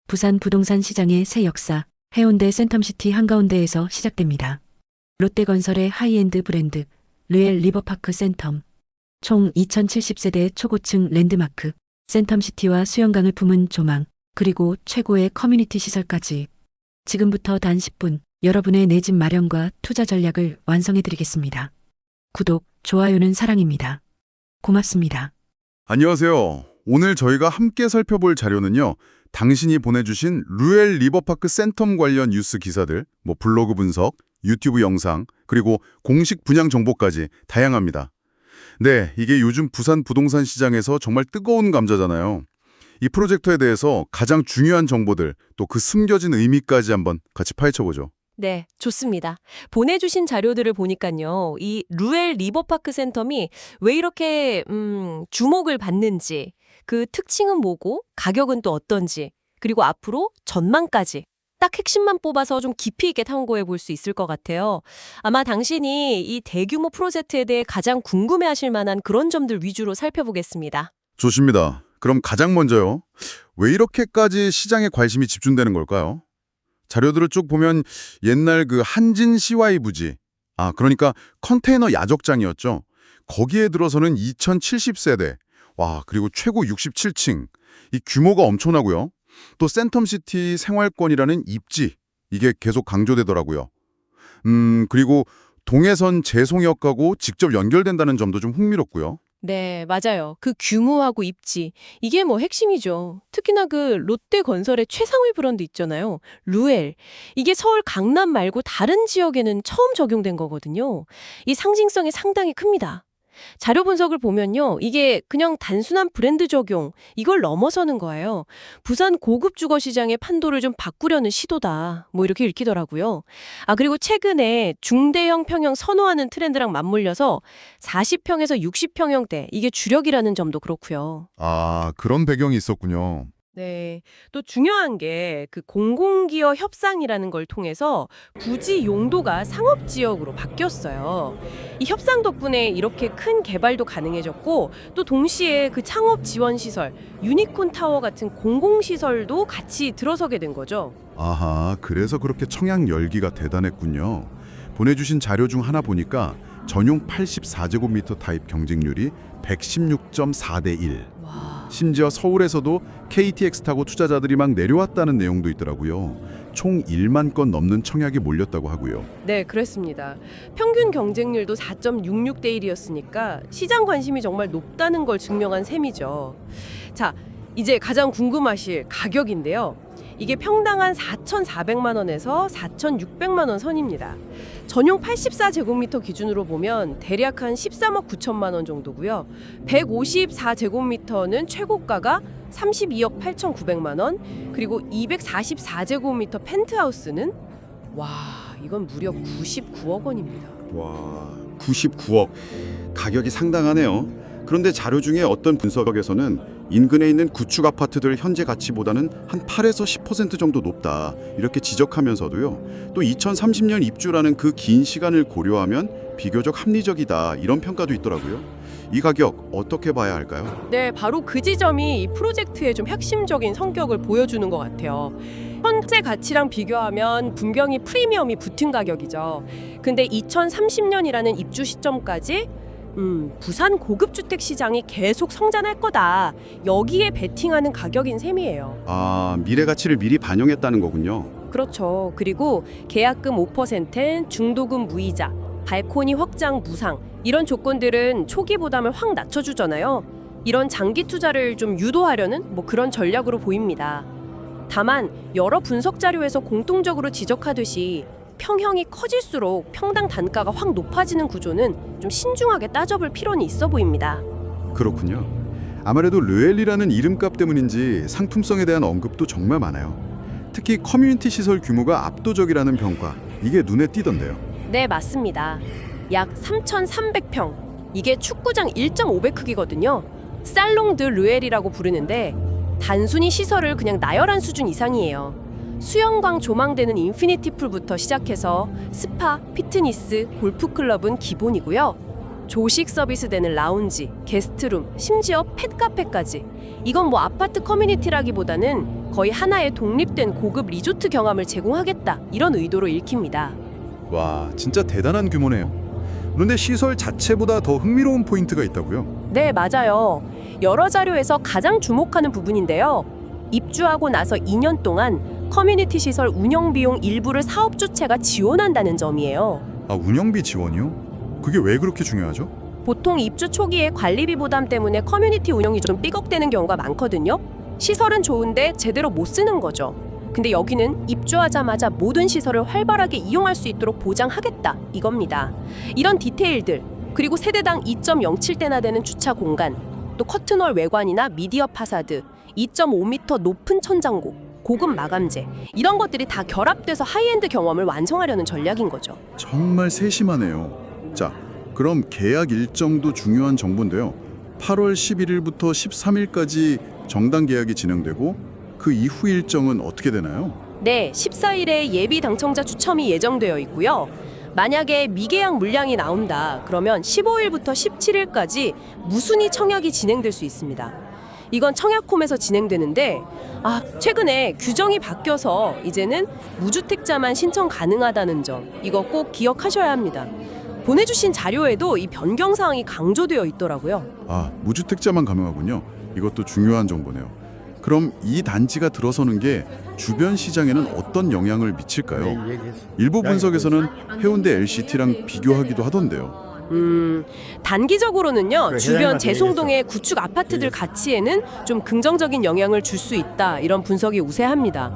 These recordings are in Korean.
부산 부동산 시장의 새 역사, 해운대 센텀시티 한가운데에서 시작됩니다. 롯데건설의 하이엔드 브랜드, 르엘 리버파크 센텀. 총 2070세대 초고층 랜드마크, 센텀시티와 수영강을 품은 조망, 그리고 최고의 커뮤니티 시설까지. 지금부터 단 10분, 여러분의 내 집 마련과 투자 전략을 완성해드리겠습니다. 구독, 좋아요는 사랑입니다. 고맙습니다. 안녕하세요. 오늘 저희가 함께 살펴볼 자료는요. 당신이 보내주신 르엘 리버파크 센텀 관련 뉴스 기사들, 블로그 분석, 유튜브 영상, 그리고 공식 분양 정보까지 다양합니다. 네, 이게 요즘 부산 부동산 시장에서 정말 뜨거운 감자잖아요. 이 프로젝트에 대해서 가장 중요한 정보들, 또 그 숨겨진 의미까지 한번 같이 파헤쳐보죠. 네, 좋습니다. 보내주신 자료들을 보니까요. 이 르엘 리버파크 센텀이 왜 이렇게 주목을 받는지, 그 특징은 뭐고 가격은 또 어떤지, 그리고 앞으로 전망까지 딱 핵심만 뽑아서 좀 깊이 있게 탐구해 볼 수 있을 것 같아요. 아마 당신이 이 대규모 프로젝트에 대해 가장 궁금해하실 만한 그런 점들 위주로 살펴보겠습니다. 좋습니다. 그럼 가장 먼저요. 왜 이렇게까지 시장에 관심이 집중되는 걸까요? 자료들을 쭉 보면 옛날 그 한진 CY 부지, 그러니까 컨테이너 야적장이었죠. 거기에 들어서는 2070세대, 그리고 최고 67층, 이 규모가 엄청나고요. 또 센텀시티 생활권이라는 입지, 이게 계속 강조되더라고요. 그리고 동해선 제송역하고 직접 연결된다는 점도 좀 흥미롭고요. 네, 맞아요. 그 규모하고 입지, 이게 핵심이죠. 특히나 그 롯데건설의 최상위 브랜드 있잖아요. 르엘. 이게 서울 강남 말고 다른 지역에는 처음 적용된 거거든요. 이 상징성이 상당히 큽니다. 자료 분석을 보면요. 이게 그냥 단순한 브랜드 적용, 이걸 넘어서는 거예요. 부산 고급 주거 시장의 판도를 좀 바꾸려는 시도다. 이렇게 읽히더라고요. 그리고 최근에 중대형 평형 선호하는 트렌드랑 맞물려서 40평에서 60평형대, 이게 주력이라는 점도 그렇고요. 그런 배경이 있었군요. 네. 또 중요한 게 그 공공기업 협상이라는 걸 통해서 부지 용도가 상업지역으로 바뀌었어요. 이 협상 덕분에 이렇게 큰 개발도 가능해졌고 또 동시에 그 창업 지원 시설, 유니콘 타워 같은 공공시설도 같이 들어서게 된 거죠. 그래서 그렇게 청약 열기가 대단했군요. 보내주신 자료 중 하나 보니까 전용 84제곱미터 타입 경쟁률이 116.4대 1. 심지어 서울에서도 KTX 타고 투자자들이 막 내려왔다는 내용도 있더라고요. 총 1만 건 넘는 청약이 몰렸다고 하고요. 네, 그렇습니다. 평균 경쟁률도 4.66대 1이었으니까 시장 관심이 정말 높다는 걸 증명한 셈이죠. 자, 이제 가장 궁금하실 가격인데요. 이게 평당 한 4,400만 원에서 4,600만 원 선입니다. 전용 84제곱미터 기준으로 보면 대략 한 13억 9천만 원 정도고요. 154제곱미터는 최고가가 32억 8,900만 원, 그리고 244제곱미터 펜트하우스는 이건 무려 99억 원입니다. 99억. 가격이 상당하네요. 그런데 자료 중에 어떤 분석에서는 인근에 있는 구축 아파트들 현재 가치보다는 한 8에서 10% 정도 높다, 이렇게 지적하면서도요. 또 2030년 입주라는 그 긴 시간을 고려하면 비교적 합리적이다, 이런 평가도 있더라고요. 이 가격 어떻게 봐야 할까요? 네, 바로 그 지점이 이 프로젝트의 좀 핵심적인 성격을 보여주는 것 같아요. 현재 가치랑 비교하면 분명히 프리미엄이 붙은 가격이죠. 근데 2030년이라는 입주 시점까지 부산 고급주택 시장이 계속 성장할 거다, 여기에 베팅하는 가격인 셈이에요. 미래 가치를 미리 반영했다는 거군요. 그렇죠. 그리고 계약금 5%엔 중도금 무이자, 발코니 확장 무상, 이런 조건들은 초기 부담을 확 낮춰주잖아요. 이런 장기 투자를 좀 유도하려는 그런 전략으로 보입니다. 다만 여러 분석 자료에서 공통적으로 지적하듯이 평형이 커질수록 평당 단가가 확 높아지는 구조는 좀 신중하게 따져볼 필요는 있어 보입니다. 그렇군요. 아무래도 르엘이라는 이름값 때문인지 상품성에 대한 언급도 정말 많아요. 특히 커뮤니티 시설 규모가 압도적이라는 평가, 이게 눈에 띄던데요. 네, 맞습니다. 약 3,300평. 이게 축구장 1.5배 크기거든요. 살롱 드 르엘이라고 부르는데 단순히 시설을 그냥 나열한 수준 이상이에요. 수영광 조망되는 인피니티 풀부터 시작해서 스파, 피트니스, 골프클럽은 기본이고요. 조식 서비스 되는 라운지, 게스트룸, 심지어 펫카페까지. 이건 아파트 커뮤니티라기보다는 거의 하나의 독립된 고급 리조트 경험을 제공하겠다. 이런 의도로 읽힙니다. 와, 진짜 대단한 규모네요. 그런데 시설 자체보다 더 흥미로운 포인트가 있다고요? 네, 맞아요. 여러 자료에서 가장 주목하는 부분인데요. 입주하고 나서 2년 동안 커뮤니티 시설 운영 비용 일부를 사업 주체가 지원한다는 점이에요. 아, 운영비 지원이요? 그게 왜 그렇게 중요하죠? 보통 입주 초기에 관리비 부담 때문에 커뮤니티 운영이 좀 삐걱대는 경우가 많거든요. 시설은 좋은데 제대로 못 쓰는 거죠. 근데 여기는 입주하자마자 모든 시설을 활발하게 이용할 수 있도록 보장하겠다 이겁니다. 이런 디테일들, 그리고 세대당 2.07대나 되는 주차 공간, 또 커튼월 외관이나 미디어 파사드, 2.5m 높은 천장고, 고급 마감재, 이런 것들이 다 결합돼서 하이엔드 경험을 완성하려는 전략인 거죠. 정말 세심하네요. 자, 그럼 계약 일정도 중요한 정보인데요. 8월 11일부터 13일까지 정당 계약이 진행되고 그 이후 일정은 어떻게 되나요? 네, 14일에 예비 당첨자 추첨이 예정되어 있고요. 만약에 미계약 물량이 나온다, 그러면 15일부터 17일까지 무순위 청약이 진행될 수 있습니다. 이건 청약홈에서 진행되는데 최근에 규정이 바뀌어서 이제는 무주택자만 신청 가능하다는 점, 이거 꼭 기억하셔야 합니다. 보내주신 자료에도 이 변경 사항이 강조되어 있더라고요. 아, 무주택자만 가능하군요. 이것도 중요한 정보네요. 그럼 이 단지가 들어서는 게 주변 시장에는 어떤 영향을 미칠까요? 일부 분석에서는 해운대 LCT랑 비교하기도 하던데요. 단기적으로는요, 주변 회장님한테 재송동의 구축 아파트들 가치에는 좀 긍정적인 영향을 줄 수 있다, 이런 분석이 우세합니다.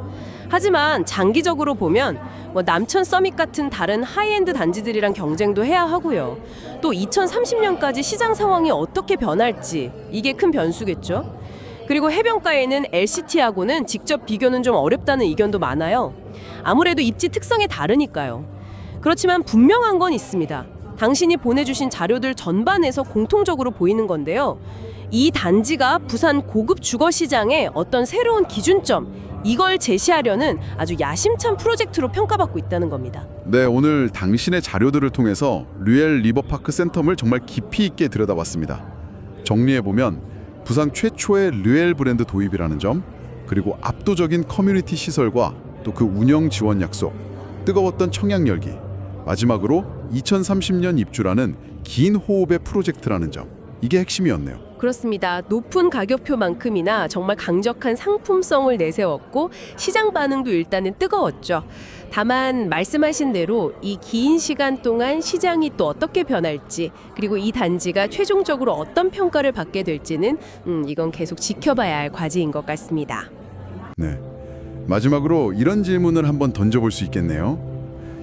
하지만 장기적으로 보면 남천 서밋 같은 다른 하이엔드 단지들이랑 경쟁도 해야 하고요. 또 2030년까지 시장 상황이 어떻게 변할지, 이게 큰 변수겠죠. 그리고 해변가에는 LCT하고는 직접 비교는 좀 어렵다는 의견도 많아요. 아무래도 입지 특성이 다르니까요. 그렇지만 분명한 건 있습니다. 당신이 보내주신 자료들 전반에서 공통적으로 보이는 건데요. 이 단지가 부산 고급 주거 시장의 어떤 새로운 기준점, 이걸 제시하려는 아주 야심찬 프로젝트로 평가받고 있다는 겁니다. 네, 오늘 당신의 자료들을 통해서 류엘 리버파크 센텀을 정말 깊이 있게 들여다봤습니다. 정리해보면 부산 최초의 류엘 브랜드 도입이라는 점, 그리고 압도적인 커뮤니티 시설과 또 그 운영 지원 약속, 뜨거웠던 청약 열기, 마지막으로 2030년 입주라는 긴 호흡의 프로젝트라는 점, 이게 핵심이었네요. 그렇습니다. 높은 가격표만큼이나 정말 강력한 상품성을 내세웠고 시장 반응도 일단은 뜨거웠죠. 다만 말씀하신 대로 이 긴 시간 동안 시장이 또 어떻게 변할지, 그리고 이 단지가 최종적으로 어떤 평가를 받게 될지는 이건 계속 지켜봐야 할 과제인 것 같습니다. 네, 마지막으로 이런 질문을 한번 던져볼 수 있겠네요.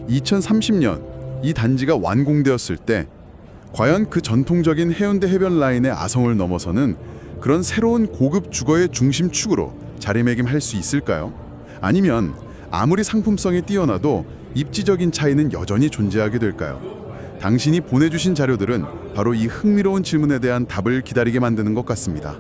2030년 이 단지가 완공되었을 때 과연 그 전통적인 해운대 해변 라인의 아성을 넘어서는 그런 새로운 고급 주거의 중심축으로 자리매김할 수 있을까요? 아니면 아무리 상품성이 뛰어나도 입지적인 차이는 여전히 존재하게 될까요? 당신이 보내주신 자료들은 바로 이 흥미로운 질문에 대한 답을 기다리게 만드는 것 같습니다.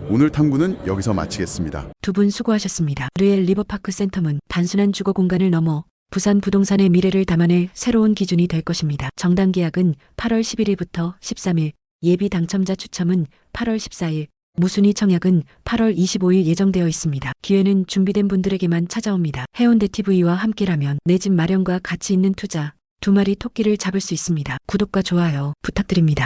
오늘 탐구는 여기서 마치겠습니다. 두 분 수고하셨습니다. 류엘 리버파크 센텀은 단순한 주거 공간을 넘어 부산 부동산의 미래를 담아낼 새로운 기준이 될 것입니다. 정당 계약은 8월 11일부터 13일, 예비 당첨자 추첨은 8월 14일, 무순위 청약은 8월 25일 예정되어 있습니다. 기회는 준비된 분들에게만 찾아옵니다. 해운대 TV와 함께라면 내 집 마련과 가치 있는 투자, 두 마리 토끼를 잡을 수 있습니다. 구독과 좋아요 부탁드립니다.